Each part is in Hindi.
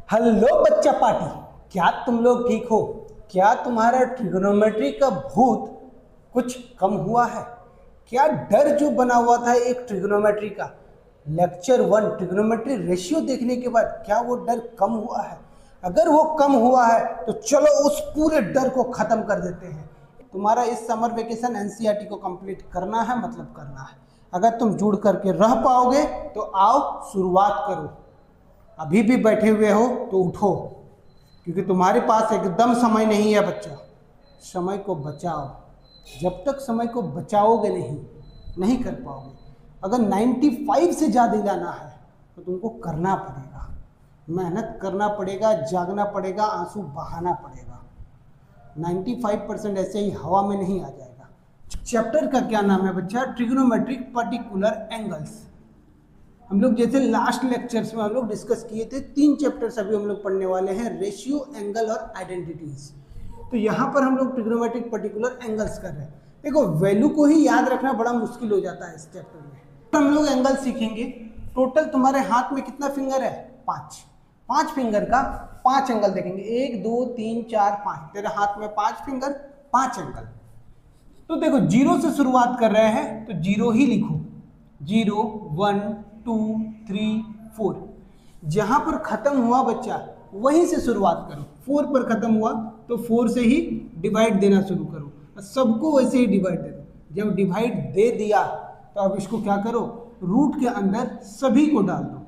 हेलो बच्चा पार्टी, क्या तुम लोग ठीक हो? क्या तुम्हारा ट्रिग्नोमेट्री का भूत कुछ कम हुआ है? क्या डर जो बना हुआ था एक ट्रिग्नोमेट्री का, लेक्चर 1 ट्रिग्नोमेट्री रेशियो देखने के बाद, क्या वो डर कम हुआ है? अगर वो कम हुआ है तो चलो उस पूरे डर को खत्म कर देते हैं। तुम्हारा इस समर वेकेशन एनसीईआरटी को कंप्लीट करना है, मतलब करना है। अगर तुम जुड़ करके रह पाओगे तो आओ शुरुआत करो। अभी भी बैठे हुए हो तो उठो, क्योंकि तुम्हारे पास एकदम समय नहीं है बच्चा। समय को बचाओ। जब तक समय को बचाओगे नहीं कर पाओगे। अगर 95 से ज़्यादा लाना है तो तुमको करना पड़ेगा, मेहनत करना पड़ेगा, जागना पड़ेगा, आंसू बहाना पड़ेगा। 95% ऐसे ही हवा में नहीं आ जाएगा। चैप्टर का क्या नाम है बच्चा? Trigonometric particular angles. हम लोग जैसे लास्ट लेक्चर्स में हम लोग डिस्कस किए थे, 3 चैप्टर्स अभी हम लोग पढ़ने वाले हैं, रेशियो, एंगल और आइडेंटिटीज। तो यहाँ पर हम लोग ट्रिग्नोमेट्रिक पर्टिकुलर एंगल्स कर रहे हैं। देखो, वैल्यू को ही याद रखना बड़ा मुश्किल हो जाता है इस चैप्टर में। तो हम लोग एंगल सीखेंगे। टोटल तुम्हारे हाथ में कितना फिंगर है? 5 फिंगर का 5 एंगल देखेंगे। 1 2 3 4 5। तेरे हाथ में 5 फिंगर, 5 एंगल। तो देखो, 0 से शुरुआत कर रहे हैं तो 0 ही लिखो। 0 1 2 3 4। जहां पर खत्म हुआ बच्चा वहीं से शुरुआत करो। 4 पर खत्म हुआ तो 4 से ही डिवाइड देना शुरू करो। सबको वैसे ही डिवाइड दे दो। जब डिवाइड दे दिया तो अब इसको क्या करो, रूट के अंदर सभी को डाल दो।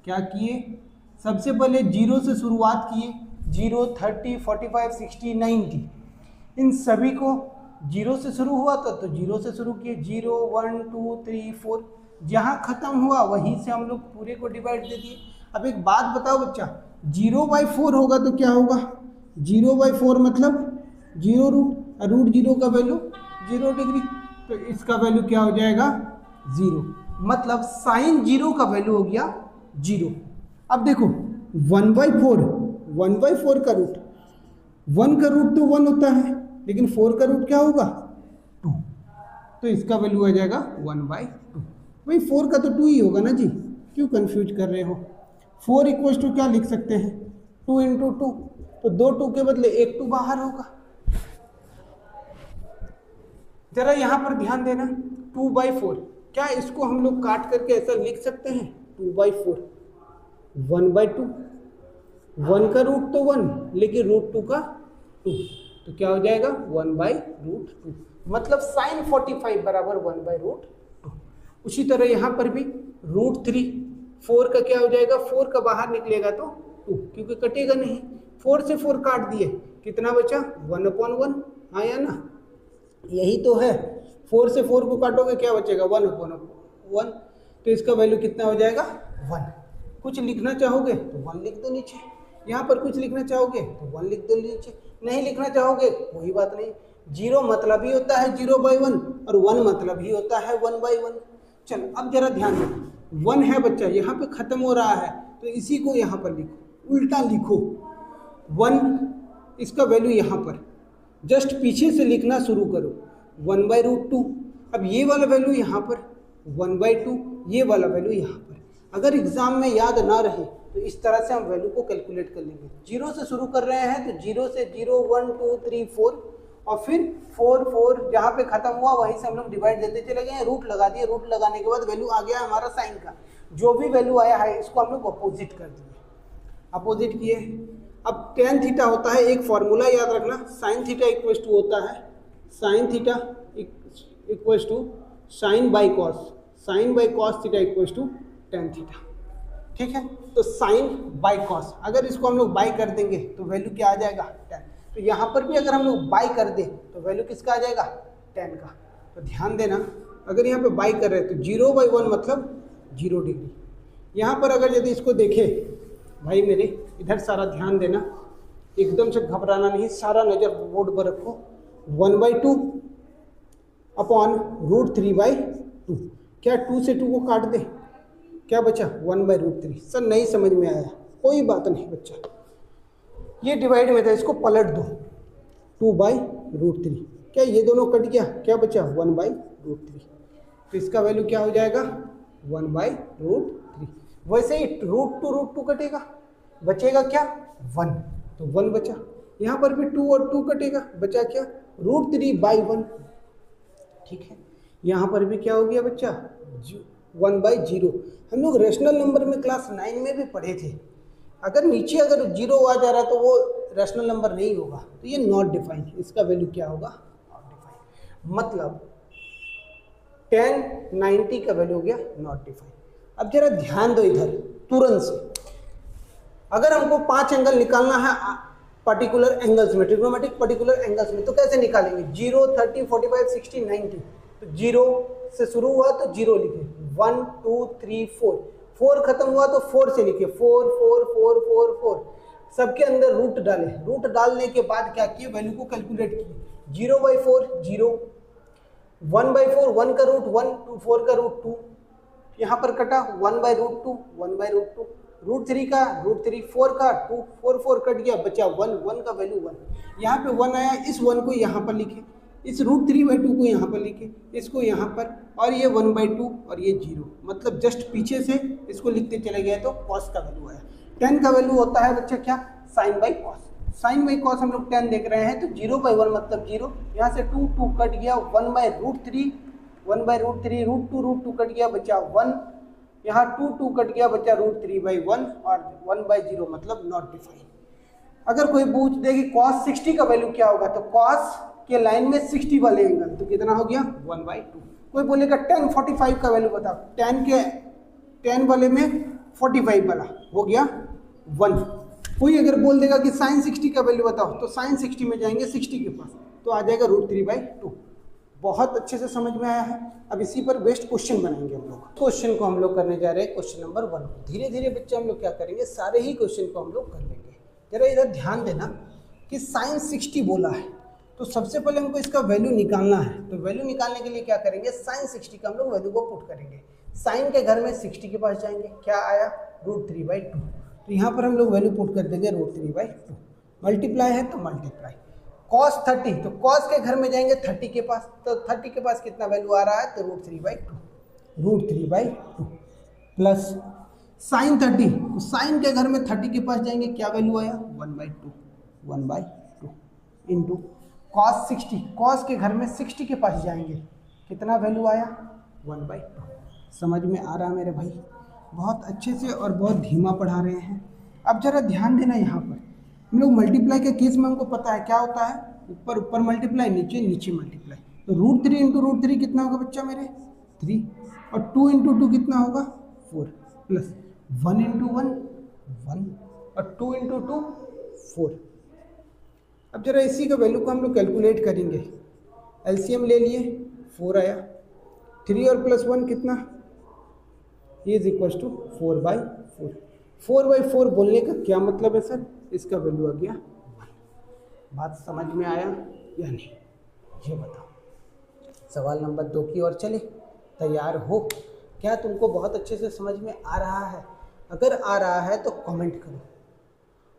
क्या किए? सबसे पहले 0 से शुरुआत किए। 0 30 45 60 90। इन सभी को 0 से शुरू हुआ था तो 0 से शुरू किए। 0 1 2 3 4। जहाँ खत्म हुआ वहीं से हम लोग पूरे को डिवाइड दे दिए। अब एक बात बताओ बच्चा, 0/4 होगा तो क्या होगा? 0/4 मतलब 0 रूट, रूट 0 का वैल्यू 0 डिग्री, तो इसका वैल्यू क्या हो जाएगा? 0। मतलब साइन 0 का वैल्यू हो गया 0। अब देखो, 1/4 का रूट, 1 का रूट तो 1 होता है, लेकिन 4 का रूट क्या होगा? 2। तो इसका वैल्यू आ जाएगा 1/2। भाई 4 का तो 2 ही होगा ना जी, क्यों कंफ्यूज कर रहे हो? 4 इक्वल्स टू क्या लिख सकते हैं? 2 × 2। तो 2 2 के बदले 1 2 बाहर होगा। जरा यहां पर ध्यान देना, 2/4। क्या इसको हम लोग काट करके ऐसा लिख सकते हैं? 2/4 1/2। 1 का रूट तो 1, लेकिन रूट 2 का 2, तो क्या हो जाएगा? 1/√2। मतलब साइन 45 बराबर 1/√2। उसी तरह यहाँ पर भी √3, 4 का क्या हो जाएगा? 4 का बाहर निकलेगा तो 2, क्योंकि कटेगा नहीं। 4 से 4 काट दिए, कितना बचा? 1/1 आया ना? यही तो है। 4 से 4 को काटोगे क्या बचेगा? 1/1। तो इसका वैल्यू कितना हो जाएगा? 1। कुछ लिखना चाहोगे तो 1 लिख दो नीचे। यहाँ पर कुछ लिखना चाहोगे तो 1 लिख दो नीचे। नहीं लिखना चाहोगे कोई बात नहीं। 0 मतलब ही होता है 0/1 और 1 मतलब ही होता है 1/1। चलो अब जरा ध्यान दो, 1 है बच्चा, यहाँ पे खत्म हो रहा है तो इसी को यहाँ पर लिखो, उल्टा लिखो। 1 इसका वैल्यू यहाँ पर, जस्ट पीछे से लिखना शुरू करो। 1/√2। अब ये वाला वैल्यू यहाँ पर 1/2, ये वाला वैल्यू यहाँ पर। अगर एग्जाम में याद ना रहे तो इस तरह से हम वैल्यू को कैलकुलेट कर लेंगे। 0 से शुरू कर रहे हैं तो 0 से 0 1 2 3 4, और फिर 4 4 जहाँ पे खत्म हुआ वहीं से हम लोग डिवाइड देते चले गए। रूट लगा दिए, रूट लगाने के बाद वैल्यू आ गया हमारा साइन का। जो भी वैल्यू आया है इसको हम लोग अपोजिट कर दिए, अपोजिट किए। अब tan थीटा होता है, एक फॉर्मूला याद रखना, sin थीटा इक्वल्स टू होता है sin theta equals to sin by cos, sin by cos theta equals to tan theta. ठीक है, तो sin बाई कॉस, अगर इसको हम लोग बाई कर देंगे तो वैल्यू क्या आ जाएगा? tan। तो यहाँ पर भी अगर हम लोग बाई कर दें तो वैल्यू किसका आ जाएगा? tan का। तो ध्यान देना, अगर यहाँ पे बाई कर रहे हैं तो 0/1 मतलब 0 डिग्री। यहाँ पर अगर यदि इसको देखें भाई मेरे, इधर सारा ध्यान देना, एकदम से घबराना नहीं, सारा नज़र बोर्ड पर रखो। 1/2 अपॉन √3/2। क्या 2 से 2 को काट दे, क्या बचा? 1/√3। सर नहीं समझ में आया, कोई बात नहीं बच्चा, ये डिवाइड में था, इसको पलट दो। 2/√3। क्या ये दोनों कट गया? क्या बचा? 1/√3। तो इसका वैल्यू क्या हो जाएगा? 1/√3। वैसे ही √2 √2 कटेगा, बचेगा क्या 1, तो 1 बचा। यहाँ पर भी 2 और 2 कटेगा, बचा क्या √3/1, ठीक है। यहाँ पर भी क्या हो गया बच्चा 1/0। हम लोग रेशनल नंबर में क्लास 9 में भी पढ़े थे, अगर नीचे अगर 0 आ जा रहा है तो वो रेशनल नंबर नहीं होगा, तो ये नॉट डिफाइंड, इसका वैल्यू क्या होगा नॉट डिफाइंड, मतलब 1090 का वैल्यू हो गया नॉट डिफाइंड। अब जरा ध्यान दो इधर तुरंत से, अगर हमको 5 एंगल निकालना है पर्टिकुलर एंगल्स में, ट्रिग्नोमेट्रिक पर्टिकुलर एंगल्स में, तो कैसे निकालेंगे 0, 30, 45, 60, 90, तो 0 से शुरू हुआ तो 0 लिखे, 1, 2, 3, 4 खत्म हुआ तो 4 से लिखे, 4, 4, 4, 4, 4, सबके अंदर रूट डाले, रूट डालने के बाद क्या किए वैल्यू को कैलकुलेट किए, 0/4 0, 1/4 1 का रूट 1, 4 का रूट 2, यहाँ पर कटा 1/√2 1/√2, √3 का √3, 4 का 2, 4 4 कट गया, बचा 1, 1 का वैल्यू 1, यहाँ पे 1 आया, इस 1 को यहाँ पर लिखे, इस √3/2 को यहाँ पर लिखे, इसको यहाँ पर, और ये 1/2 और ये 0, मतलब जस्ट पीछे से इसको लिखते चले गए तो cos का वैल्यू आया। 10 का वैल्यू होता है बच्चा क्या sin/cos, sin/cos हम लोग 10 देख रहे हैं, तो 0/1 मतलब 0, यहाँ से 2 2 कट गया, 1/√3 1/√3, √2 कट गया, बचा 1, यहाँ 2 2 कट गया, बचा √3/1 और 1/0 मतलब नॉट डिफाइंड। अगर कोई पूछ दे कि cos 60 का वैल्यू क्या होगा, तो cos के लाइन में 60 वाले एंगल, तो कितना हो गया 1/2। कोई बोलेगा tan 45 का वैल्यू बताओ, tan वाले में 45 वाला हो गया 1। कोई अगर बोल देगा कि sin 60 का वैल्यू बताओ, तो sin 60 में जाएंगे 60 के पास, तो आ जाएगा √3/2। बहुत अच्छे से समझ में आया है। अब इसी पर बेस्ड क्वेश्चन बनाएंगे हम लोग। क्वेश्चन को हम लोग करने जा रहे हैं क्वेश्चन नंबर 1। धीरे धीरे बच्चे हम लोग क्या करेंगे, सारे ही क्वेश्चन को हम लोग कर लेंगे। जरा इधर ध्यान देना कि sin 60 बोला है, तो सबसे पहले हमको इसका वैल्यू निकालना है। तो वैल्यू निकालने के लिए क्या करेंगे, sin 60 का हम लोग वैल्यू को पुट करेंगे। साइन के घर में 60 के पास जाएंगे, क्या आया √3/2, तो यहाँ पर हम लोग वैल्यू पुट कर देंगे √3/2। मल्टीप्लाई है तो मल्टीप्लाई, cos 30, तो cos के घर में जाएंगे 30 के पास, तो 30 के पास कितना वैल्यू आ रहा है, तो √3/2 प्लस sin 30, तो साइन के घर में 30 के पास जाएंगे, क्या वैल्यू आया 1/2 इंटू cos 60, cos के घर में 60 के पास जाएंगे, कितना वैल्यू आया 1/2। समझ में आ रहा मेरे भाई, बहुत अच्छे से और बहुत धीमा पढ़ा रहे हैं। अब जरा ध्यान देना, यहाँ पर हम लोग मल्टीप्लाई के केस में हमको पता है क्या होता है, ऊपर ऊपर मल्टीप्लाई, नीचे नीचे मल्टीप्लाई। तो √3 इंटू √3 कितना होगा बच्चा मेरे 3, और 2 इंटू 2 कितना होगा 4, प्लस 1 इंटू 1 1, और 2 इंटू 2 4। अब जरा इसी का वैल्यू को हम लोग कैलकुलेट करेंगे। एलसीएम ले लिए, 4 आया, 3 और प्लस 1 कितना, इज इक्वल टू 4/4। 4/4 बोलने का क्या मतलब है सर, इसका वैल्यू आ गया 1। बात समझ में आया या नहीं, ये बताओ। सवाल नंबर 2 की ओर चले, तैयार हो? क्या तुमको बहुत अच्छे से समझ में आ रहा है? अगर आ रहा है तो कमेंट करो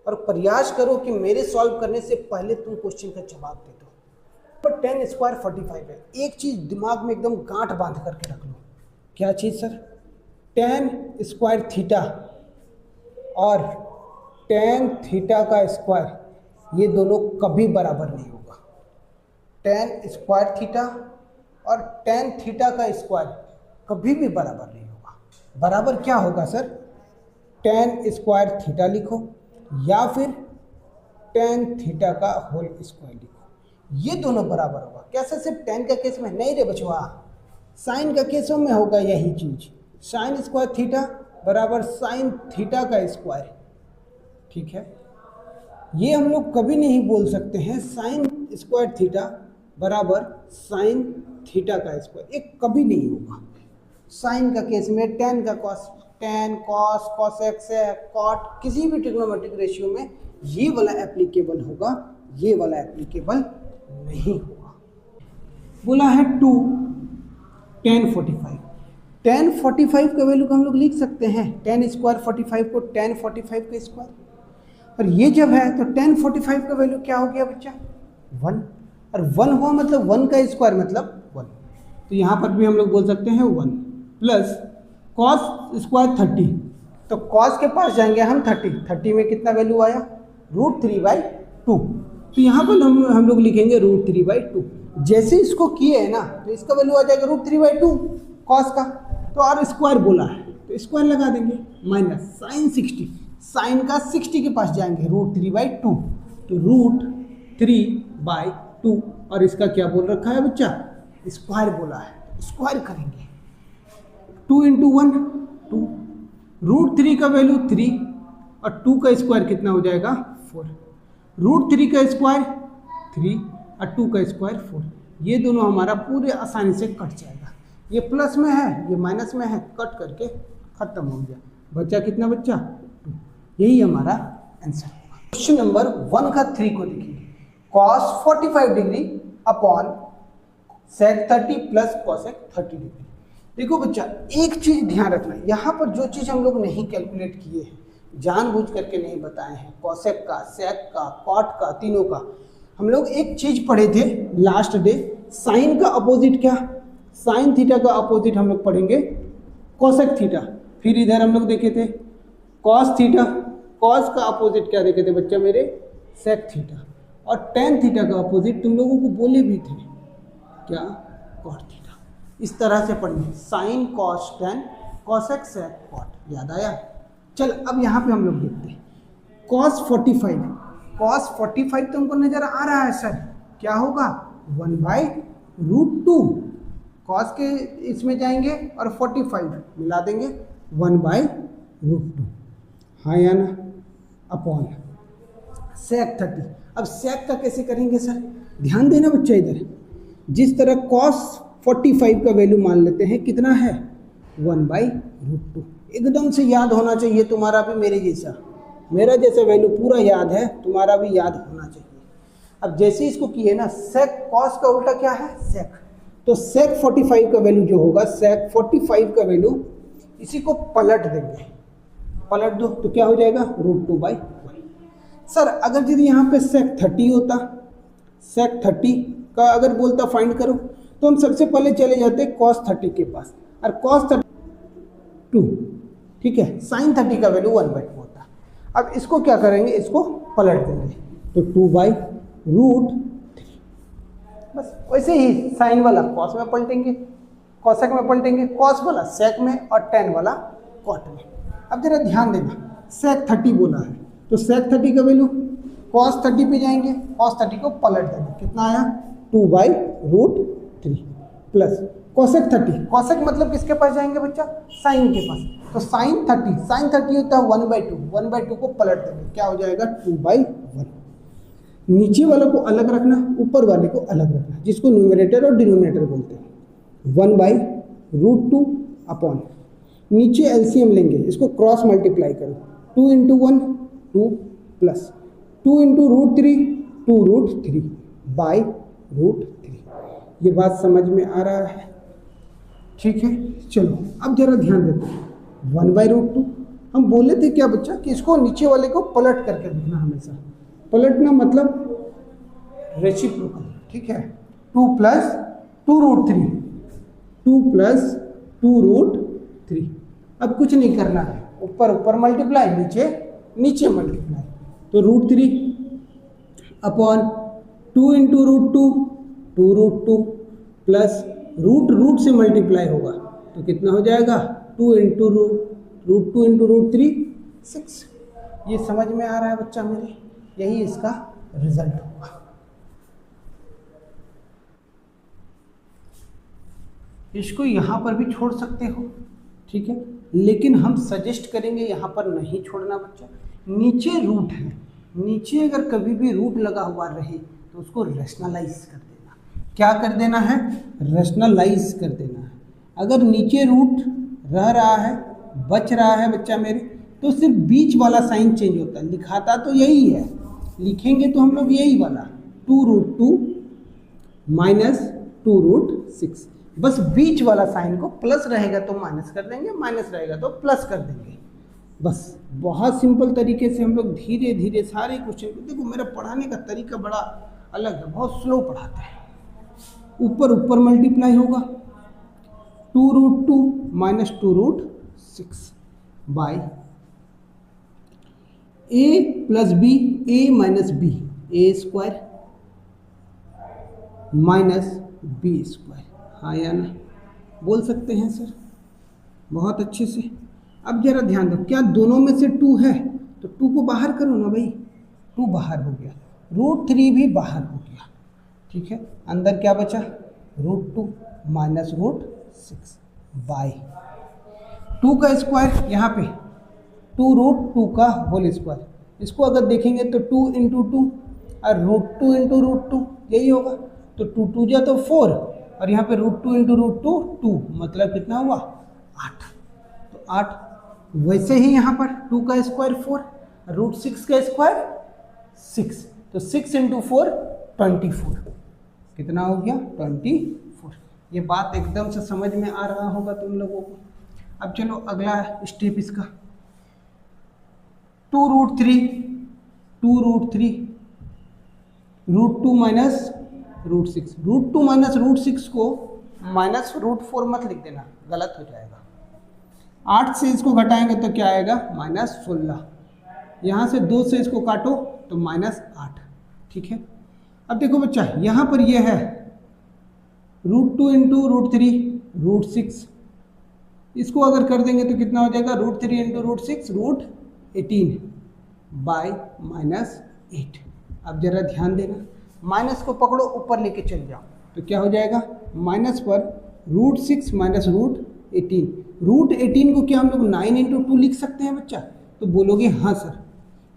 और प्रयास करो कि मेरे सॉल्व करने से पहले तुम क्वेश्चन का जवाब दे दो। पर 10 स्क्वायर 45 है। एक चीज़ दिमाग में एकदम गांठ बांध करके रख लो, क्या चीज़ सर, tan स्क्वायर थीटा और tan थीटा का स्क्वायर, ये दोनों कभी बराबर नहीं होगा। tan स्क्वायर थीटा और tan थीटा का स्क्वायर कभी भी बराबर नहीं होगा। बराबर क्या होगा सर, tan स्क्वायर थीटा लिखो या फिर tan थीटा का होल स्क्वायर लिखो, ये दोनों बराबर होगा। कैसे, सिर्फ tan का केस में नहीं रे बचवा, साइन का केसों में होगा यही चीज। साइन स्क्वायर थीटा बराबर साइन थीटा का स्क्वायर, ठीक है। ये हम लोग कभी नहीं बोल सकते हैं साइन स्क्वायर थीटा बराबर साइन थीटा का स्क्वायर, ये कभी नहीं होगा। साइन का केस में tan का cos, tan cos cosx cot, किसी भी ट्रिग्नोमेट्रिक रेशियो में ये वाला एप्लीकेबल होगा, ये वाला एप्लीकेबल नहीं होगा। बोला है 2 tan 45, tan 45 का वैल्यू को हम लोग लिख सकते हैं, tan स्क्वायर 45 को tan 45 का स्क्वायर, और ये जब है तो tan 45 का वैल्यू क्या हो गया बच्चा 1, और 1 हुआ मतलब 1 का स्क्वायर मतलब 1, तो यहाँ पर भी हम लोग बोल सकते हैं 1 प्लस cos स्क्वायर 30, तो कॉस के पास जाएंगे हम 30 में कितना वैल्यू आया √3/2। तो यहाँ पर हम लोग लिखेंगे √3/2। जैसे इसको किए है ना तो इसका वैल्यू आ जाएगा √3/2 कॉस का। तो और स्क्वायर बोला है तो स्क्वायर लगा देंगे, माइनस साइन 60, साइन का 60 के पास जाएंगे √3/2, तो √3/2 और इसका क्या बोल रखा है बच्चा, स्क्वायर बोला है, स्क्वायर करेंगे 2 × 1 2, √3 का वैल्यू 3 और 2 का स्क्वायर कितना हो जाएगा 4, √3 का स्क्वायर 3 और 2 का स्क्वायर 4। ये दोनों हमारा पूरे आसानी से कट जाएगा, ये प्लस में है ये माइनस में है, कट करके खत्म हो गया। बच्चा कितना बच्चा 2, यही हमारा आंसर होगा। क्वेश्चन नंबर 1 का 3 को देखिए, cos 45 degree upon sec 30 plus cosec 30 degree. देखो बच्चा एक चीज ध्यान रखना, यहाँ पर जो चीज हम लोग नहीं कैलकुलेट किए हैं, जानबूझ करके नहीं बताए हैं, कॉसेक का, सेक का, कॉट का, तीनों का, हम लोग एक चीज पढ़े थे लास्ट डे, साइन का अपोजिट क्या, साइन थीटा का अपोजिट हम लोग पढ़ेंगे कॉसेक थीटा। फिर इधर हम लोग देखे थे कॉस थीटा, कॉस का अपोजिट क्या देखे थे बच्चा मेरे, सेक थीटा, और टेन थीटा का अपोजिट तुम लोगों को बोले भी थे क्या, कॉट थीटा। इस तरह से पढ़ने, sine cos tan cosec sec cot, याद आया। चल अब यहाँ पे हम लोग देखते हैं cos 45, cos 45 तुमको नजर आ रहा है सर, क्या होगा 1/√2, cos के इसमें जाएंगे और 45 मिला देंगे 1/√2, हाँ या ना, अपॉन sec 30। अब sec का कैसे करेंगे सर, ध्यान देना बच्चा इधर, जिस तरह cos 45 का वैल्यू मान लेते हैं कितना है 1/√2, एकदम से याद होना चाहिए तुम्हारा भी, मेरा जैसा वैल्यू पूरा याद है, तुम्हारा भी याद होना चाहिए। अब जैसे इसको किए ना, sec cos का उल्टा क्या है sec, तो sec 45 का वैल्यू जो होगा, sec 45 का वैल्यू इसी को पलट देंगे, पलट दो तो क्या हो जाएगा √2/1। सर अगर यदि यहाँ पे sec 30 होता, sec 30 का अगर बोलता फाइंड करो, तो हम सबसे पहले चले जाते cos 30 के पास, और cos 32 ठीक है, sin 30 का वैल्यू 1/2 होता। अब इसको क्या करेंगे, इसको पलट देंगे तो 2/√3, बस वैसे ही साइन वाला कॉस में पलटेंगे, कॉसेक में पलटेंगे, कॉस वाला सेक में और टेन वाला कॉट में। अब जरा ध्यान देना, सेक 30 बोला है तो सेक 30 का वैल्यू कॉस 30 पे जाएंगे, कॉस 30 को पलट देंगे, कितना आया 2/√3 प्लस कॉसेक 30, कॉसेक मतलब किसके पास जाएंगे बच्चा, साइन के पास, तो साइन 30 होता है 1/2 को पलट देंगे, क्या हो जाएगा 2/1। नीचे वाले को अलग रखना, ऊपर वाले को अलग रखना, जिसको न्यूमरेटर और डिनोमिनेटर बोलते हैं, 1/√2 अपॉन, नीचे एलसीएम लेंगे, इसको क्रॉस मल्टीप्लाई करो, 2 × 1 2 प्लस 2 × √3 2√3 /√3। ये बात समझ में आ रहा है, ठीक है। चलो अब जरा ध्यान देते हैं, 1/√2 हम बोले थे क्या बच्चा कि इसको नीचे वाले को पलट करके देखना, हमेशा पलटना मतलब रेसिप्रोकल, ठीक है, 2 + 2√3 2 + 2√3। अब कुछ नहीं करना है, ऊपर मल्टीप्लाई, नीचे मल्टीप्लाई, तो √3 अपॉन 2 × √2 2√2 प्लस रूट से मल्टीप्लाई होगा तो कितना हो जाएगा 2 × √2 × √3 6। ये समझ में आ रहा है बच्चा मेरे, यही इसका रिजल्ट होगा। इसको यहाँ पर भी छोड़ सकते हो, ठीक है, लेकिन हम सजेस्ट करेंगे यहाँ पर नहीं छोड़ना बच्चा। नीचे रूट है, नीचे अगर कभी भी रूट लगा हुआ रहे तो उसको रैशनलाइज कर देना। क्या कर देना है, रैशनलाइज कर देना है। अगर नीचे रूट रह रहा है, बच रहा है बच्चा मेरे, तो सिर्फ बीच वाला साइन चेंज होता है, लिखाता तो यही है, लिखेंगे तो हम लोग यही वाला 2√2 - 2√6, बस बीच वाला साइन को प्लस रहेगा तो माइनस कर देंगे, माइनस रहेगा तो प्लस कर देंगे, बस। बहुत सिंपल तरीके से हम लोग धीरे धीरे सारे क्वेश्चन को, देखो मेरा पढ़ाने का तरीका बड़ा अलग है, बहुत स्लो पढ़ाते हैं। ऊपर मल्टीप्लाई होगा 2√2 - 2√6 / ए प्लस बी, ए माइनस बी, ए स्क्वायर माइनस बी स्क्वायर, हाँ या ना, बोल सकते हैं सर, बहुत अच्छे से। अब जरा ध्यान दो, क्या दोनों में से 2 है तो 2 को बाहर करो ना भाई, 2 बाहर हो गया, √3 भी बाहर हो गया, ठीक है। अंदर क्या बचा, √2 माइनस √6 बाई 2 का स्क्वायर, यहाँ पे 2√2 का होल स्क्वायर। इसको अगर देखेंगे तो 2 इंटू 2 और √2 इंटू √2 यही होगा, तो 2 2 जा तो 4 और यहाँ पे √2 इंटू √2 2, मतलब कितना हुआ 8, तो 8। वैसे ही यहाँ पर 2 का स्क्वायर 4, √6 का स्क्वायर 6, तो 6 इंटू 4 24, कितना हो गया 24। ये बात एकदम से समझ में आ रहा होगा तुम लोगों को। अब चलो अगला स्टेप इसका, 2√3 √2 माइनस √6, √2 माइनस √6 को माइनस √4 मत लिख देना, गलत हो जाएगा। 8 से इसको घटाएंगे तो क्या आएगा -16, यहाँ से 2 से इसको काटो तो -8, ठीक है। अब देखो बच्चा, यहाँ पर ये है √2 इंटू √3 √6, इसको अगर कर देंगे तो कितना हो जाएगा √3 इंटू √6 √18 बाई -8। अब जरा ध्यान देना, माइनस को पकड़ो ऊपर लेके चल जाओ तो क्या हो जाएगा, माइनस पर √6 माइनस √18, √18 को क्या हम लोग 9 इंटू 2 लिख सकते हैं बच्चा, तो बोलोगे हाँ सर,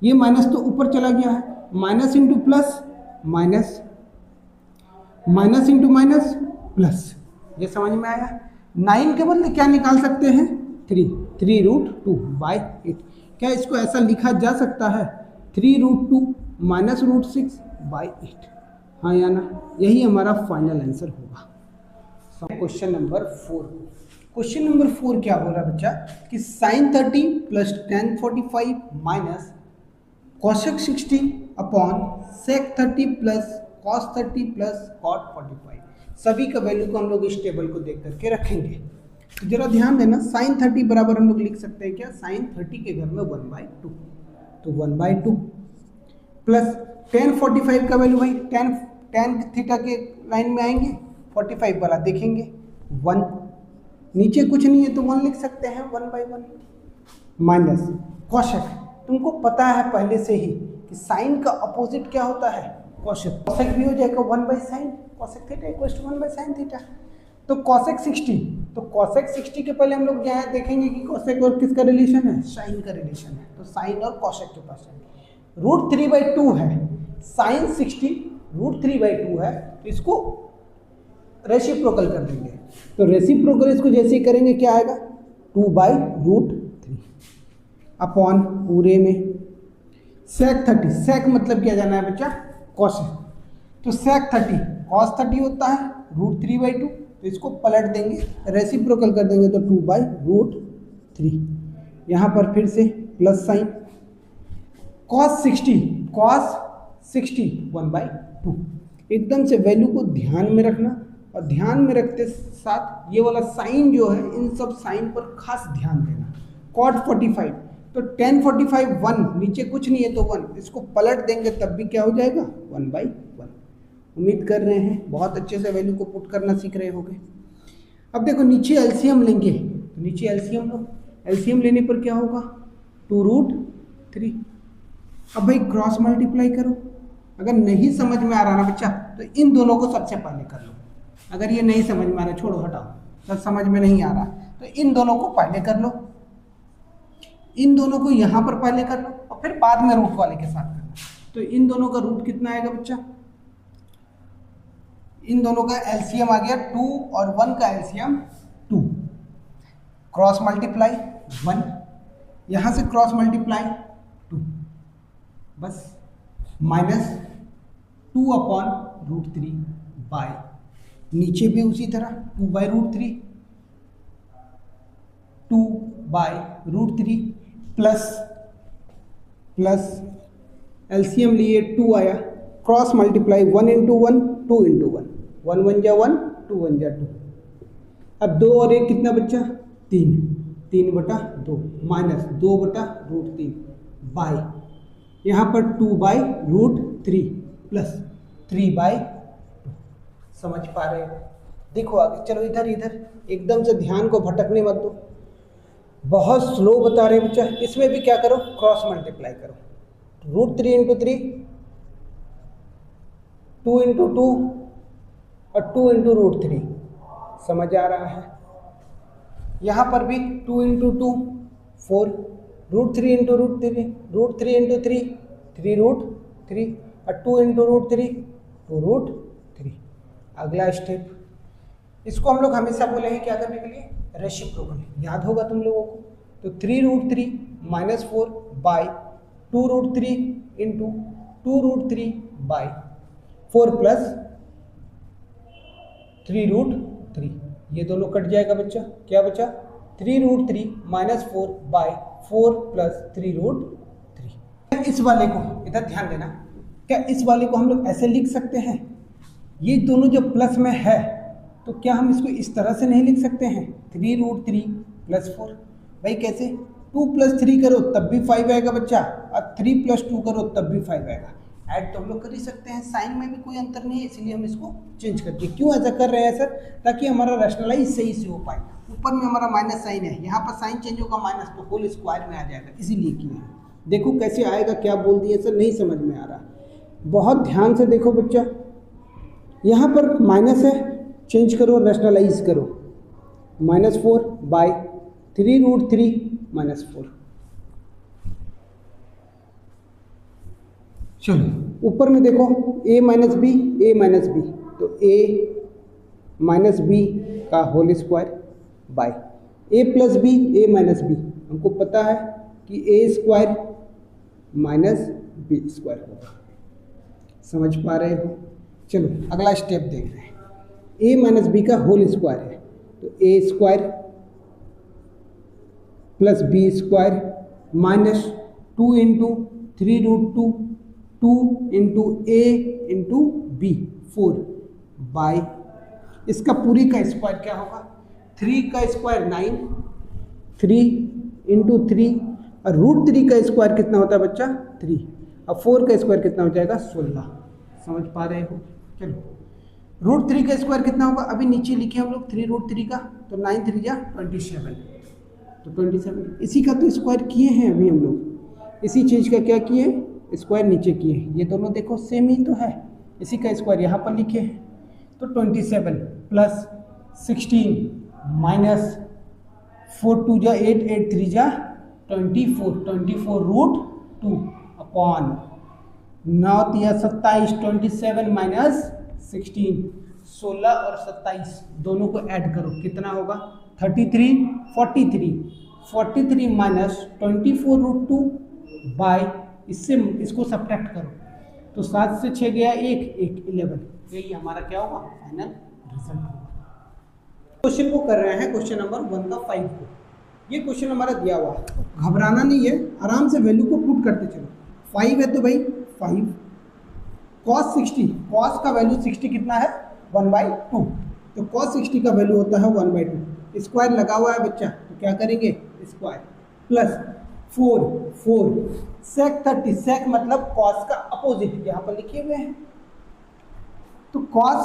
ये माइनस तो ऊपर चला गया है, minus into plus minus, minus into minus plus, ये समझ में आया। 9 के बदले क्या निकाल सकते हैं 3√2 बाई 8, क्या इसको ऐसा लिखा जा सकता है 3√2 माइनस √6 बाई 8, हाँ या ना, यही हमारा फाइनल आंसर होगा। क्वेश्चन नंबर 4, क्वेश्चन नंबर 4 क्या बोल रहा है बच्चा कि sin 30 plus tan 45 minus cosec 60 upon sec 30 plus cos 30 plus cot 45, सभी का वैल्यू को हम लोग इस टेबल को देख करके रखेंगे। तो जरा ध्यान देना, sin 30 बराबर हम लोग लिख सकते हैं क्या, sin 30 के घर में 1/2, तो 1/2 प्लस tan 45 का वैल्यू भाई tan थीटा के लाइन में आएंगे, 45 वाला देखेंगे 1, नीचे कुछ नहीं है तो 1 लिख सकते हैं 1/1 माइनस कॉशेक, तुमको पता है पहले से ही कि साइन का अपोजिट क्या होता है कॉशेक, कॉशेक भी हो जाएगा 1/sin cosec theta equals to 1/sin theta, तो cosec 60, तो cosec 60 के पहले हम लोग यहाँ देखेंगे कि cosec और किसका रिलेशन है, साइन का रिलेशन है, तो साइन और cosec के पास है, √3/2 है, sin 60 √3/2 है, तो इसको रेसिप्रोकल कर देंगे, तो रेसिप्रोकल इसको जैसे ही करेंगे क्या आएगा 2/√3 अपॉन पूरे में sec 30, sec मतलब क्या जाना है बच्चा cosec, तो sec 30 cos 30 होता है √3/2, तो इसको पलट देंगे रेसिप्रोकल कर देंगे तो 2/√3, यहाँ पर फिर से प्लस साइन, cos 60 1/2, एकदम से वैल्यू को ध्यान में रखना, और ध्यान में रखते साथ ये वाला साइन जो है इन सब साइन पर खास ध्यान देना। cot 45, तो tan 45 1, नीचे कुछ नहीं है तो 1, इसको पलट देंगे तब भी क्या हो जाएगा 1/1। उम्मीद कर रहे हैं बहुत अच्छे से वैल्यू को पुट करना सीख रहे होंगे। अब देखो नीचे एलसीएम लेंगे, तो नीचे एलसीएम लो, एलसीएम लेने पर क्या होगा 2√3, अब भाई क्रॉस मल्टीप्लाई करो, अगर नहीं समझ में आ रहा ना बच्चा तो इन दोनों को सबसे पहले कर लो, अगर ये नहीं समझ में आ रहा छोड़ो हटाओ, जब समझ में नहीं आ रहा तो इन दोनों को पहले कर लो, इन दोनों को यहाँ पर पहले कर लो और फिर बाद में रूट वाले के साथ करना, तो इन दोनों का रूट कितना आएगा बच्चा, इन दोनों का एलसीएम आ गया 2 और 1 का एलसीएम 2, क्रॉस मल्टीप्लाई 1, यहाँ से क्रॉस मल्टीप्लाई 2, बस माइनस 2 अपॉन √3 बाय, नीचे भी उसी तरह 2/√3 2/√3 प्लस एलसीएम लिए 2 आया, क्रॉस मल्टीप्लाई 1 इंटू 1 2 इंटू 1, 1 1 जा 1 2 1 जा 2, अब 2 और 1 कितना बच्चा 3, 3/2 माइनस 2/√3 बाय यहाँ पर 2/√3 प्लस 3/2। समझ पा रहे हो? देखो आगे चलो, इधर इधर एकदम से ध्यान को भटकने मत दो, बहुत स्लो बता रहे बच्चा। इसमें भी क्या करो, क्रॉस मल्टीप्लाई करो। √3 × 3, 2 × 2 और 2 × √3। समझ आ रहा है? यहाँ पर भी 2 × 2 4, √3 × √3, √3 × 3 3√3 और 2 × √3 2√3। अगला स्टेप, इसको हम लोग हमेशा बोले हैं क्या करने के लिए, रेसिप्रोकल। याद होगा तुम लोगों को। तो 3√3 - 4 बाई 2√3 इंटू 2√3 बाई 4 प्लस 3√3। ये दोनों कट जाएगा बच्चा, क्या बचा, 3√3 - 4 बाई 4 प्लस 3√3। इस वाले को इधर ध्यान देना, क्या इस वाले को हम लोग ऐसे लिख सकते हैं, ये दोनों जो प्लस में है तो क्या हम इसको इस तरह से नहीं लिख सकते हैं, 3√3 + 4। भाई कैसे, 2 + 3 करो तब भी 5 आएगा बच्चा, और 3 + 2 करो तब भी 5 आएगा। ऐड तो हम लोग कर ही सकते हैं, साइन में भी कोई अंतर नहीं है, इसलिए हम इसको चेंज कर दिए। क्यों ऐसा कर रहे हैं सर, ताकि हमारा रैशनलाइज सही से हो पाए। ऊपर में हमारा माइनस साइन है, यहाँ पर साइन चेंज होगा माइनस, तो होल स्क्वायर में आ जाएगा, इसीलिए किए हैं। देखो कैसे आएगा, क्या बोल दिए सर, नहीं समझ में आ रहा, बहुत ध्यान से देखो बच्चा। यहाँ पर माइनस है, चेंज करो, रैशनलाइज करो, -4 बाई 3√3 - 4। चलो ऊपर में देखो, a - b, a - b, तो a - b का whole square by a + b, a - b। हमको पता है कि a² - b² होगा। समझ पा रहे हो? चलो अगला स्टेप देख रहे हैं, a - b का होल स्क्वायर है, तो a² plus b² minus 2 × 3√2 2 × a × b 4 by, इसका पूरी का स्क्वायर क्या होगा, 3 का स्क्वायर 9, 3 × 3 और √3 का स्क्वायर कितना होता है बच्चा, 3, और 4 का स्क्वायर कितना हो जाएगा, 16। समझ पा रहे हो? चलो √3 का स्क्वायर कितना होगा, अभी नीचे लिखे हम लोग 3√3 का, तो 9 × 3 = 27, तो 27 इसी का तो स्क्वायर किए हैं अभी हम लोग, इसी चीज़ का क्या किए, स्क्वायर नीचे किए हैं। ये दोनों देखो सेम ही तो है, इसी का स्क्वायर यहाँ पर लिखे हैं, तो 27 प्लस 16 माइनस 4 × 2 = 8, 8 × 3 = 24, 24√2 अपॉन 9 × 3 = 27, 27 माइनस 16, 16 और 27 दोनों को ऐड करो, कितना होगा, 33, 43 माइनस 24√2 बाई, इससे इसको सब्ट्रैक्ट करो, तो 7 से 6 गया 1, 11। यही हमारा क्या होगा, फाइनल रिजल्ट होगा। क्वेश्चन को कर रहे हैं, क्वेश्चन नंबर 1 का 5 को। ये क्वेश्चन हमारा दिया हुआ है, घबराना नहीं है, आराम से वैल्यू को पुट करते चलो। 5 है तो भाई 5 cos 60, cos का वैल्यू 60 कितना है, 1/2, तो cos 60 का वैल्यू होता है 1/2। स्क्वायर लगा हुआ है बच्चा, तो क्या करेंगे, स्क्वायर प्लस 4 sec 30, sec मतलब cos का अपोजिट, यहाँ पर लिखे हुए हैं, तो cos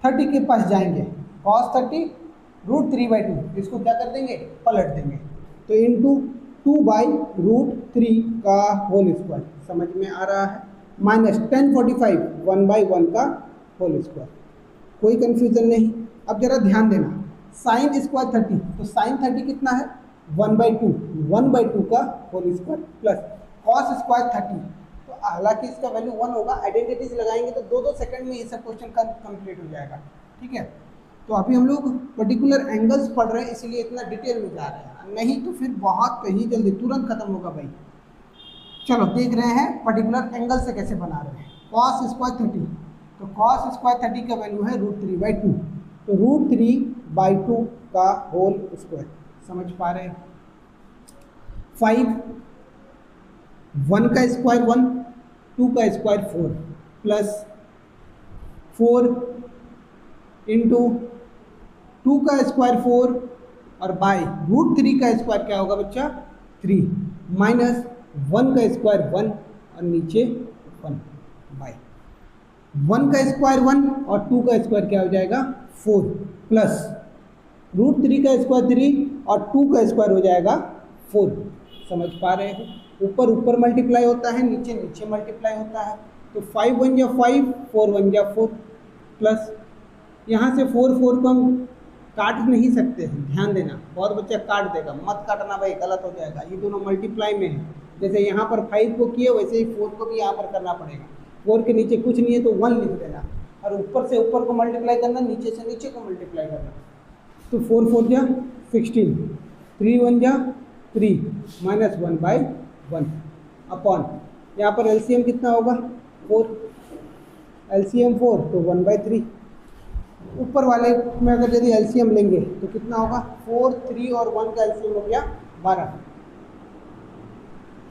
30 के पास जाएंगे, cos 30 √3/2, इसको क्या कर देंगे, पलट देंगे, तो इंटू 2/√3 का होल स्क्वायर। समझ में आ रहा है? माइनस 1045 1/1 का होल स्क्वायर। कोई कंफ्यूजन नहीं। अब जरा ध्यान देना, साइन स्क्वायर 30, तो साइन 30 कितना है, 1/2 का whole square plus cos square 30, तो हालांकि इसका वैल्यू 1 होगा, आइडेंटिटीज लगाएंगे तो 2-2 सेकंड में ये सब क्वेश्चन का कंप्लीट हो जाएगा। ठीक है, तो अभी हम लोग पर्टिकुलर एंगल्स पढ़ रहे हैं, इसलिए इतना डिटेल में जा रहे हैं, नहीं तो फिर बहुत ही जल्दी तुरंत खत्म होगा भाई। चलो देख रहे हैं पर्टिकुलर एंगल से कैसे बना रहे हैं। कॉस स्क्वायर 30, तो कॉस स्क्वायर 30 का वैल्यू है √3/2, तो √3/2 का होल स्क्वायर। समझ पा रहे हैं? 5, 1 का स्क्वायर 1, 2 का स्क्वायर 4 प्लस 4 इंटू 2 का स्क्वायर 4 और बाय √3 का स्क्वायर क्या होगा बच्चा, 3 माइनस 1 का स्क्वायर 1 और नीचे 1 बाई 1 का स्क्वायर 1 और 2 का स्क्वायर क्या हो जाएगा 4 प्लस √3 का स्क्वायर 3 और 2 का स्क्वायर हो जाएगा 4। समझ पा रहे हो, ऊपर ऊपर मल्टीप्लाई होता है, नीचे नीचे मल्टीप्लाई होता है। तो 5 1 जा 5, 4 1 जा 4 प्लस यहाँ से 4 4 को हम काट नहीं सकते हैं, ध्यान देना, बहुत बच्चा काट देगा, मत काटना भाई, गलत हो जाएगा। ये दोनों मल्टीप्लाई में है, जैसे यहाँ पर 5 को किए वैसे ही 4 को भी यहाँ पर करना पड़ेगा। 4 के नीचे कुछ नहीं है तो 1 लिख देना, और ऊपर से ऊपर को मल्टीप्लाई करना, नीचे से नीचे को मल्टीप्लाई करना। तो 4 4 जा 16, 3 1 जा 3 माइनस 1 बाई 1 अपॉन, यहाँ पर एलसीएम कितना होगा 4, एलसीएम 4 तो 1 बाई 3। ऊपर वाले में अगर यदि एलसीएम लेंगे तो कितना होगा 4 3 और 1 का एलसीएम हो गया 12।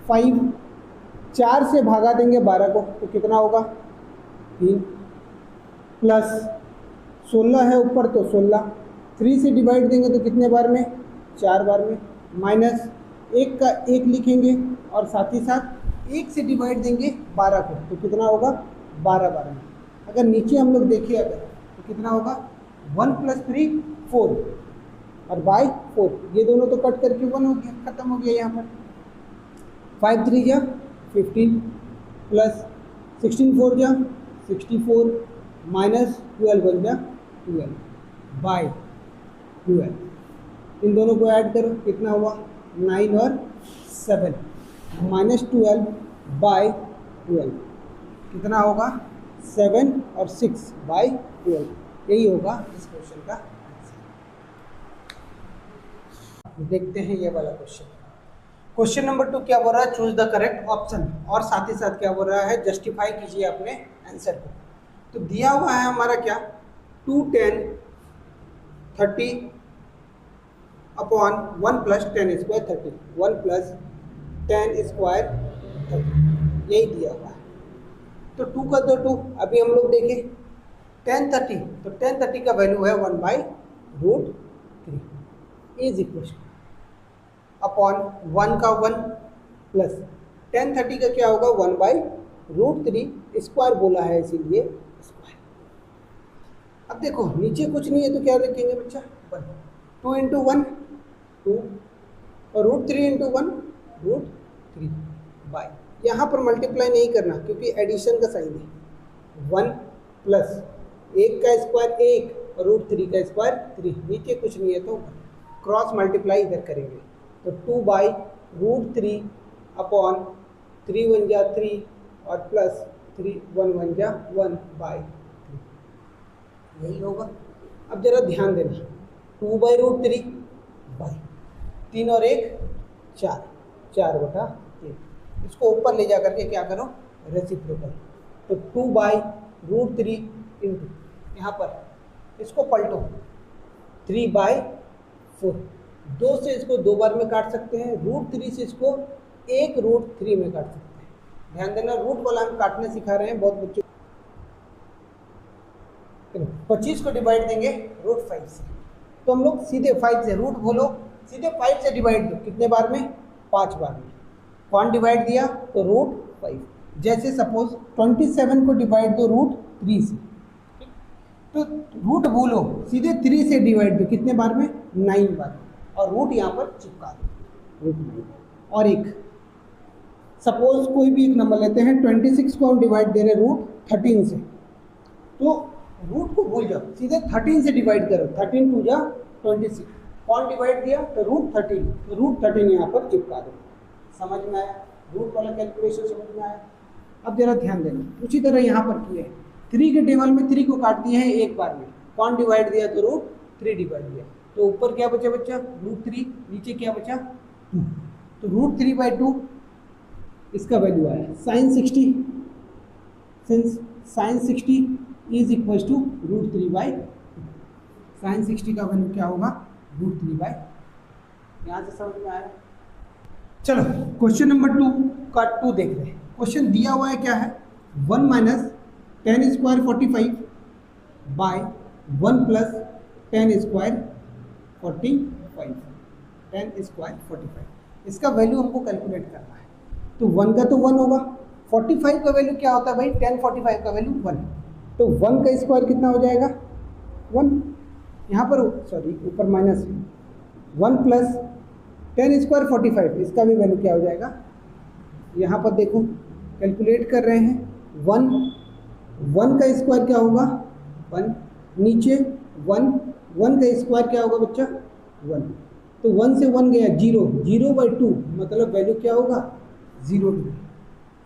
5 4 से भागा देंगे 12 को तो कितना होगा 3 प्लस 16 है ऊपर तो 16, 3 से डिवाइड देंगे तो कितने बार में 4 बार में, माइनस 1 का 1 लिखेंगे और साथ ही साथ 1 से डिवाइड देंगे 12 को तो कितना होगा 12 बार में। अगर नीचे हम लोग देखिए अगर तो कितना होगा 1 + 3 4 और बाई 4, ये दोनों तो कट करके 1 हो गया, खत्म हो गया। यहाँ पर 5 3 जा 15 प्लस 16 4 जा 64 माइनस 12 1 जा 12 बाई 12, इन दोनों को ऐड करो कितना हुआ 9 और 7 माइनस 12 बाई 12 कितना होगा 7 और 6 बाई 12, यही होगा इस क्वेश्चन का आंसर। देखते हैं ये वाला क्वेश्चन। क्वेश्चन नंबर 2 क्या बोल रहा है, चूज द करेक्ट ऑप्शन, और साथ ही साथ क्या बोल रहा है जस्टिफाई कीजिए अपने आंसर को। तो दिया हुआ है हमारा क्या 2 10 30 अपॉन 1 + 10 स्क्वायर 30, 1 + 10 स्क्वायर 30, यही दिया हुआ है। तो 2 का तो 2, अभी हम लोग देखें 10 30, तो 10 30 का वैल्यू है 1 बाई √3 इज इक्वल अपॉन 1 का 1 प्लस 10 30 का क्या होगा 1 बाई √3 स्क्वायर बोला है इसीलिए स्क्वायर। अब देखो नीचे कुछ नहीं है तो क्या लिखेंगे बच्चा 1, 2 × 1 2 और √3 × 1 √3 बाई, यहाँ पर मल्टीप्लाई नहीं करना क्योंकि एडिशन का साइन है। 1 प्लस 1 का स्क्वायर 1 और √3 का स्क्वायर 3, नीचे कुछ नहीं है तो क्रॉस मल्टीप्लाई इधर करेंगे तो 2 बाई √3 अपॉन 3 1 जा 3 और प्लस 3 1 1 जा 1 बाई 3, यही होगा। अब जरा ध्यान देना 2 बाई √3 बाई 3 और 1 4, 4/1, इसको ऊपर ले जा करके क्या करो रेसिप्रोकल, तो 2 बाई √3 इंटू यहाँ पर इसको पलटो 3 बाई 4, 2 से इसको 2 बार में काट सकते हैं, √3 से इसको 1 √3 में काट सकते हैं। ध्यान देना रूट वाला हम काटने सिखा रहे हैं बहुत बच्चों। 25 को डिवाइड देंगे √5 से, तो हम लोग सीधे 5 से रूट बोलो सीधे 5 से डिवाइड दो कितने बार में 5 बार में, कौन डिवाइड दिया तो √5। जैसे सपोज 27 को डिवाइड दो √3 से, तो रूट बोलो सीधे 3 से डिवाइड दो कितने बार में 9 बार, और रूट यहाँ पर चिपका दो √9। और एक सपोज कोई भी एक नंबर लेते हैं 26 को हम डिवाइड दे रहे √13 से, तो रूट को भूल जाओ सीधे 13 से डिवाइड करो, 13 2 जा 26, कौन डिवाइड दिया तो √13, तो √13 यहाँ पर चिपका दो। समझ में आया, रूट वाला कैलकुलेशन समझ में आया। अब जरा ध्यान देना उसी तरह यहाँ पर किए 3 के टेबल में 3 को काट दिए हैं एक बार में, कौन डिवाइड दिया तो √3 डिवाइड दिया, तो ऊपर क्या बचा बच्चा √3, नीचे क्या बचा 2, तो √3/2 इसका वैल्यू आया sin60, since sin60 is equal to √3/2, sin60 का वैल्यू क्या होगा √3/2, यहाँ से समझ में आया। चलो क्वेश्चन नंबर 2 का 2 देख रहे हैं। क्वेश्चन दिया हुआ है क्या है 1 - 10 स्क्वायर 45 बाय 1 + 10 स्क्वायर 45, 10 स्क्वायर 45, इसका वैल्यू हमको कैलकुलेट करना है। तो 1 का तो 1 होगा, 45 का वैल्यू क्या होता है भाई, tan 45 का वैल्यू 1, तो 1 का स्क्वायर कितना हो जाएगा 1, यहाँ पर सॉरी ऊपर माइनस 1 प्लस tan स्क्वायर 45, इसका भी वैल्यू क्या हो जाएगा, यहाँ पर देखो कैलकुलेट कर रहे हैं 1 का स्क्वायर क्या होगा 1, नीचे 1 का स्क्वायर क्या होगा बच्चा 1, तो 1 से 1 गया 0/2, मतलब वैल्यू क्या होगा 0 डिग्री,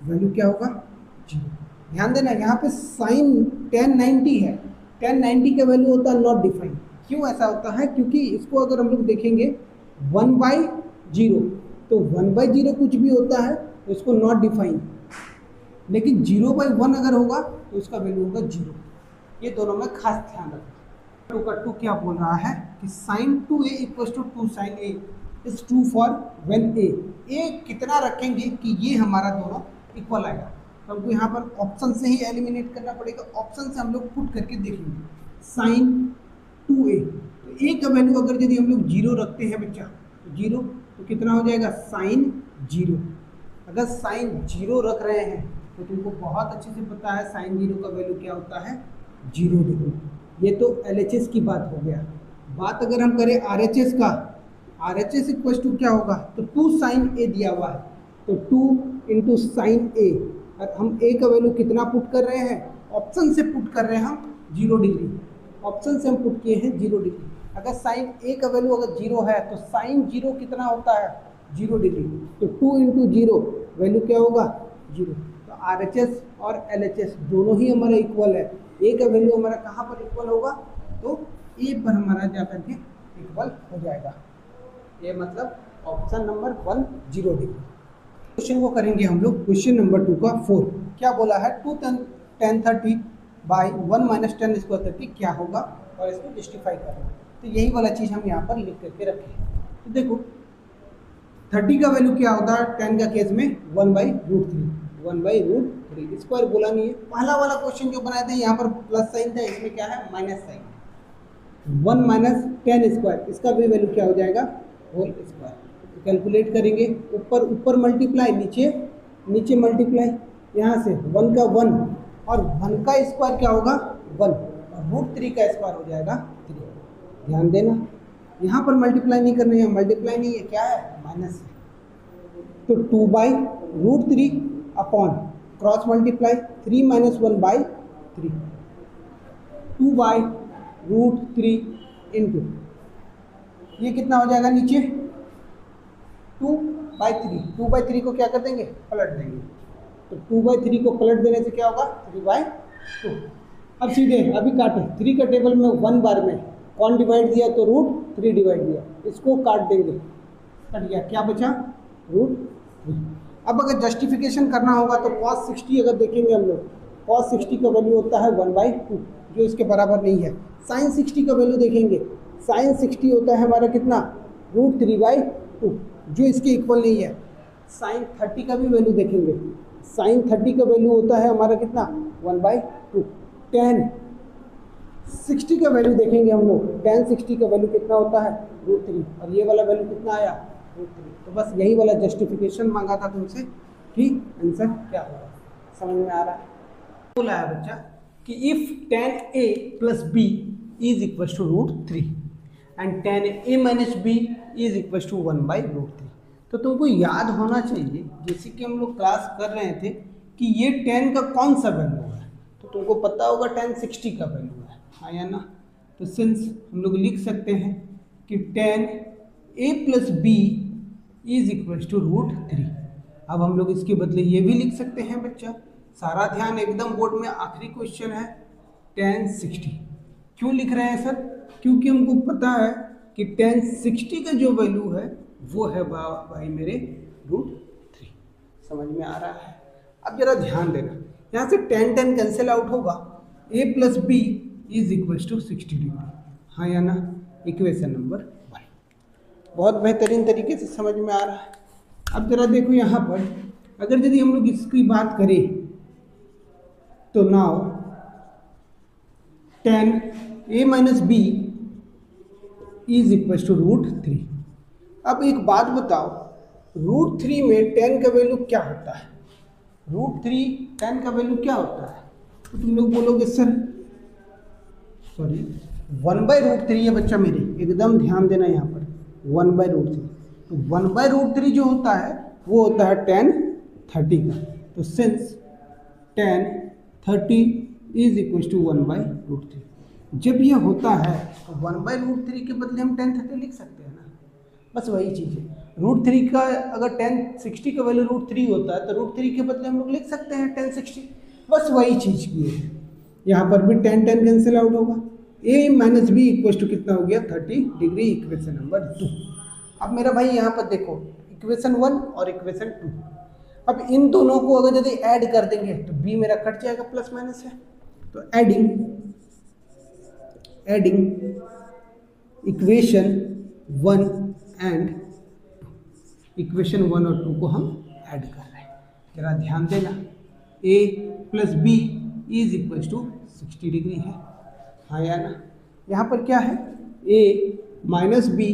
वैल्यू क्या होगा 0। ध्यान देना यहाँ पे साइन tan 90 है, tan 90 का वैल्यू होता है नॉट डिफाइंड। क्यों ऐसा होता है, क्योंकि इसको अगर हम लोग देखेंगे 1/0, तो 1/0 कुछ भी होता है तो इसको नॉट डिफाइंड, लेकिन 0/1 अगर होगा तो उसका वैल्यू होगा 0। ये दोनों में खास ध्यान रखना। 2 का 2 क्या बोल रहा है कि sin 2a equals to 2 sin a is true for when a कितना रखेंगे कि ये हमारा दोनों इक्वल आएगा, तो हमको यहाँ पर ऑप्शन से ही एलिमिनेट करना पड़ेगा। ऑप्शन से हम लोग पुट करके देखेंगे sin 2a, तो a का वैल्यू अगर यदि हम लोग 0 रखते हैं बच्चा तो 0, तो कितना हो जाएगा sin 0। अगर sin 0 रख रहे हैं तो तुमको बहुत अच्छे से पता है sin 0 का वैल्यू क्या होता है 0 डिग्री। ये तो LHS की बात हो गया। बात अगर हम करें RHS का, RHS इक्वल टू क्या होगा, तो 2 sin a दिया हुआ है, तो 2 इंटू साइन a, और हम a का वैल्यू कितना पुट कर रहे हैं, ऑप्शन से पुट कर रहे हैं हम 0 डिग्री, ऑप्शन से हम पुट किए हैं 0 डिग्री। अगर साइन a का वैल्यू अगर 0 है तो साइन 0 कितना होता है 0 डिग्री, तो 2 इंटू 0 वैल्यू क्या होगा 0। तो RHS और LHS दोनों ही हमारा इक्वल है। a का वैल्यू हमारा कहाँ पर इक्वल होगा, तो a पर हमारा जाकर के इक्वल हो जाएगा। ये मतलब ऑप्शन नंबर 1 0 डिग्री। क्वेश्चन को करेंगे हम लोग, क्वेश्चन नंबर 2 का 4 क्या बोला है, 2 tan 30 by 1 minus tan square 30 क्या होगा, और इसको जस्टिफाई करना। तो यही वाला चीज़ हम यहाँ पर लिख करके रखें। तो देखो 30 का वैल्यू क्या होता है, 10 का केस में 1/√3, 1/√3, स्क्वायर बोला नहीं है। पहला वाला क्वेश्चन जो बनाए थे यहाँ पर प्लस साइन था, इसमें क्या है minus sine, 1 minus tan square, इसका भी वैल्यू क्या हो जाएगा होल स्क्वायर। तो कैलकुलेट करेंगे, ऊपर मल्टीप्लाई, नीचे मल्टीप्लाई, यहाँ से 1 का 1 और 1 का स्क्वायर क्या होगा 1, और √3 का स्क्वायर हो जाएगा 3। ध्यान देना यहाँ पर मल्टीप्लाई नहीं करना है, मल्टीप्लाई नहीं है, क्या है माइनस है, तो 2/√3 upon cross multiply 3 minus 1/3, 2/√3 into ये कितना हो जाएगा नीचे 2/3, 2/3 को क्या कर देंगे पलट देंगे, तो 2/3 को पलट देने से क्या होगा 3/2। अब सीधे अभी काटे, 3 का टेबल में 1 बार में कौन डिवाइड दिया, तो √3 डिवाइड दिया, इसको काट देंगे, कट गया, क्या बचा √3। अब अगर जस्टिफिकेशन करना होगा तो cos 60 अगर देखेंगे हम लोग, cos 60 का वैल्यू होता है 1/2, जो इसके बराबर नहीं है। sin 60 का वैल्यू देखेंगे, sin 60 होता है हमारा कितना √3/2, जो इसके इक्वल नहीं है। sin 30 का भी वैल्यू देखेंगे, sin 30 का वैल्यू होता है हमारा कितना 1/2। tan 60 का वैल्यू देखेंगे हम लोग, tan 60 का वैल्यू कितना होता है √3, और ये वाला वैल्यू कितना आया √3। तो बस यही वाला जस्टिफिकेशन मांगा था तुमसे कि आंसर क्या होगा, समझ में आ रहा है। बोला है बच्चा कि if tan a plus b is equal to √3 and tan a minus b is equal to 1/√3। तो तुमको याद होना चाहिए, जैसे कि हम लोग क्लास कर रहे थे, कि ये tan का कौन सा वैल्यू है, तो तुमको पता होगा tan 60 का वैल्यू है, हाँ या ना। तो सिंस हम लोग लिख सकते हैं कि tan a plus b is equal to √3। अब हम लोग इसके बदले ये भी लिख सकते हैं बच्चा, सारा ध्यान एकदम बोर्ड में, आखिरी क्वेश्चन है tan 60। क्यों लिख रहे हैं सर, क्योंकि हमको पता है कि tan 60 का जो वैल्यू है वो है भाई मेरे √3। समझ में आ रहा है। अब जरा ध्यान देना, यहाँ से tan कैंसिल आउट होगा, a plus b is equal to 60 degree, हाँ या ना, इक्वेशन नंबर 1। बहुत बेहतरीन तरीके से समझ में आ रहा है। अब जरा देखो यहाँ पर, अगर यदि हम लोग इसकी बात करें तो now tan a minus b is equal to √3। अब एक बात बताओ, √3 में tan का वैल्यू क्या होता है, √3 10 का वैल्यू क्या होता है? तो तुम लोग बोलोगे सर सॉरी 1/√3 है बच्चा मेरे, एकदम ध्यान देना यहाँ पर 1/√3। तो 1/√3 जो होता है वो होता है 10 30 का। तो सिंस 10 30 इज इक्वल टू 1/√3, जब ये होता है तो 1/√3 के बदले हम 10 30 लिख सकते हैं ना, बस वही चीज़ है। √3 का अगर 10 60 का वैल्यू √3 होता है तो √3 के बदले हम लोग लिख सकते हैं 10 60, बस वही चीज़ की है। यहाँ पर भी 10 10 कैंसिल आउट होगा, a minus b equal to कितना हो गया 30 डिग्री, इक्वेशन नंबर 2। अब मेरा भाई यहाँ पर देखो इक्वेशन 1 और इक्वेशन 2, अब इन दोनों को अगर यदि ऐड कर देंगे तो b मेरा कट जाएगा, प्लस माइनस है। तो एडिंग इक्वेशन 1 एंड इक्वेशन 1 और 2 को हम ऐड कर रहे हैं, जरा ध्यान देना। a plus B is equal to 60 degree है, हाँ या ना? यहाँ पर क्या है a minus b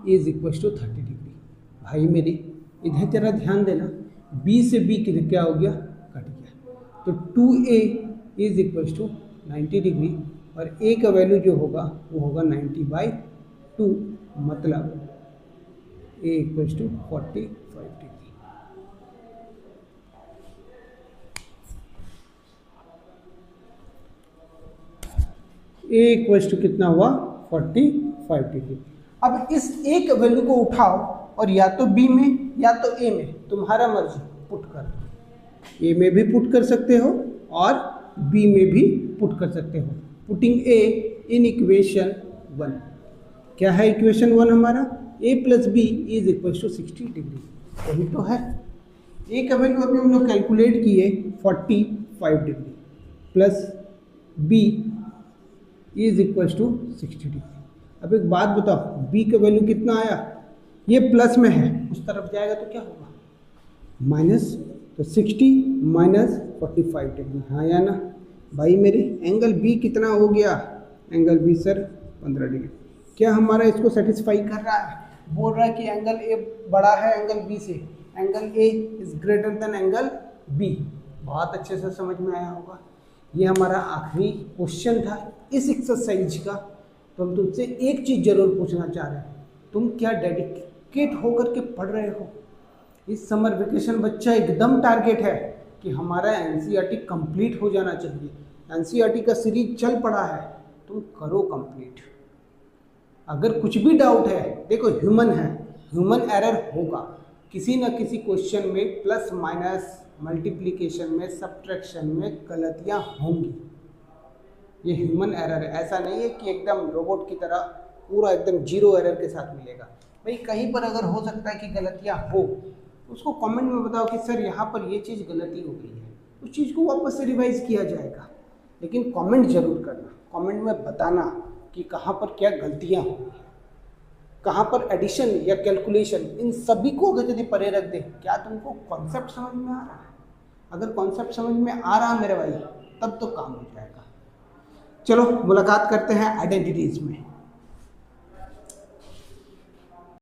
is equal to 30 degree. भाई मेरी इधर जरा ध्यान देना, b से b क्या हो गया, कट गया। तो 2a is equal to 90 degree और a का वैल्यू जो होगा वो होगा 90/2, मतलब a equal to 45 degree. a equal to कितना हुआ 45 डिग्री। अब इस एक वैल्यू को उठाओ और या तो b में या तो a में, तुम्हारा मर्जी, पुट कर दो। a में भी पुट कर सकते हो और b में भी पुट कर सकते हो। पुटिंग a इन इक्वेशन 1, क्या है इक्वेशन 1 हमारा, a plus B is equal to 60 degree, वही तो है। a का वैल्यू अभी हम लोग कैलकुलेट किए 45 degree, plus b is equal to 60 degree. अब एक बात बताओ, b का वैल्यू कितना आया, ये प्लस में है, उस तरफ जाएगा तो क्या होगा माइनस, तो 60 माइनस 45 डिग्री, हाँ या ना? भाई मेरे एंगल b कितना हो गया, एंगल b सर 15 डिग्री। क्या हमारा इसको सेटिस्फाई कर रहा है? बोल रहा है कि एंगल a बड़ा है एंगल b से, angle a is greater than angle b। बहुत अच्छे से समझ में आया होगा। ये हमारा आखिरी क्वेश्चन था इस एक्सरसाइज का। तो हम तुमसे एक चीज़ जरूर पूछना चाह रहे हैं, तुम क्या डेडिकेट होकर के पढ़ रहे हो? इस समर वेकेशन बच्चा एकदम टारगेट है कि हमारा एनसीईआरटी कंप्लीट हो जाना चाहिए। एनसीईआरटी का सीरीज चल पड़ा है, तुम करो कंप्लीट। अगर कुछ भी डाउट है, देखो ह्यूमन है, ह्यूमन एरर होगा, किसी न किसी क्वेश्चन में प्लस माइनस मल्टीप्लिकेशन में सब्ट्रैक्शन में गलतियां होंगी, ये ह्यूमन एरर है। ऐसा नहीं है कि एकदम रोबोट की तरह पूरा एकदम जीरो एरर के साथ मिलेगा। भाई कहीं पर अगर हो सकता है कि गलतियां हो, उसको कमेंट में बताओ कि सर यहाँ पर ये चीज़ गलती हो गई है, उस चीज़ को वापस से रिवाइज किया जाएगा। लेकिन कमेंट जरूर करना, कमेंट में बताना कि कहाँ पर क्या गलतियाँ हो गई, कहाँ पर एडिशन या कैलकुलेशन, इन सभी को अगर यदि परे रख दे, क्या तुमको कॉन्सेप्ट समझ में आ रहा है? अगर कॉन्सेप्ट समझ में आ रहा है मेरे भाई, तब तो काम हो जाएगा। चलो मुलाकात करते हैं आइडेंटिटीज़ में।